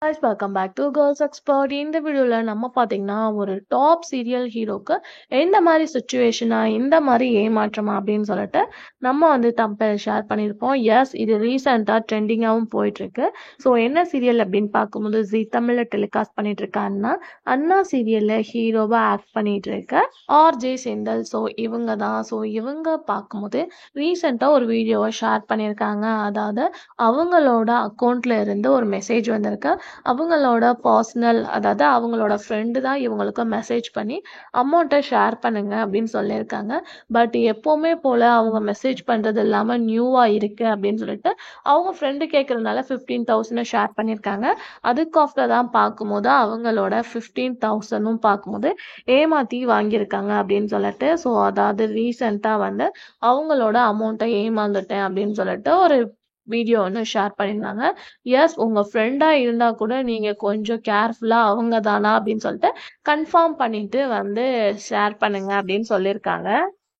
guys, welcome back to Girls Expert. இந்த வீடியோல நம்ம பாத்தீங்கன்னா ஒரு டாப் சீரியல் ஹீரோக்கு எந்த மாதிரி சுச்சுவேஷனா இந்த மாதிரி ஏமாற்றமா அப்படின்னு சொல்லிட்டு நம்ம வந்து தம்பையில் ஷேர் பண்ணியிருப்போம். எஸ், இது ரீசெண்டாக ட்ரெண்டிங்காகவும் போயிட்டு இருக்கு. ஸோ என்ன சீரியல் அப்படின்னு பார்க்கும்போது ஜி தமிழ்ல டெலிகாஸ்ட் பண்ணிட்டு இருக்க அண்ணா சீரியல்ல ஹீரோவா ஆக்ட் பண்ணிட்டு இருக்க ஆர்ஜே செந்தில். ஸோ இவங்க தான். ஸோ இவங்க பார்க்கும்போது ரீசெண்டாக ஒரு வீடியோவை ஷேர் பண்ணியிருக்காங்க. அதாவது அவங்களோட அக்கௌண்ட்ல இருந்து ஒரு மெசேஜ் வந்திருக்கு. அவங்களோட பர்சனல், அதாவது அவங்களோட ஃப்ரெண்டு தான் இவங்களுக்கு மெசேஜ் பண்ணி அமௌண்ட்டை ஷேர் பண்ணுங்க அப்படின்னு சொல்லியிருக்காங்க. பட் எப்போவுமே போல் அவங்க மெசேஜ் பண்ணுறது இல்லாமல் நியூவாக இருக்குது அப்படின்னு சொல்லிட்டு அவங்க ஃப்ரெண்டு கேட்குறதுனால 15,000 ஷேர் பண்ணியிருக்காங்க. அதுக்கு ஆஃப்டர் தான் பார்க்கும்போது அவங்களோட 15,000 பார்க்கும்போது ஏமாற்றி வாங்கியிருக்காங்க அப்படின்னு சொல்லிட்டு. ஸோ அதாவது ரீசெண்டாக வந்து அவங்களோட அமௌண்ட்டை ஏமாந்துட்டேன் அப்படின்னு சொல்லிட்டு ஒரு வீடியோ ஒன்று ஷேர் பண்ணியிருந்தாங்க. எஸ், உங்கள் ஃப்ரெண்டாக இருந்தால் கூட நீங்கள் கொஞ்சம் கேர்ஃபுல்லாக அவங்க தானா அப்படின்னு சொல்லிட்டு கன்ஃபார்ம் பண்ணிட்டு வந்து ஷேர் பண்ணுங்க அப்படின்னு சொல்லியிருக்காங்க.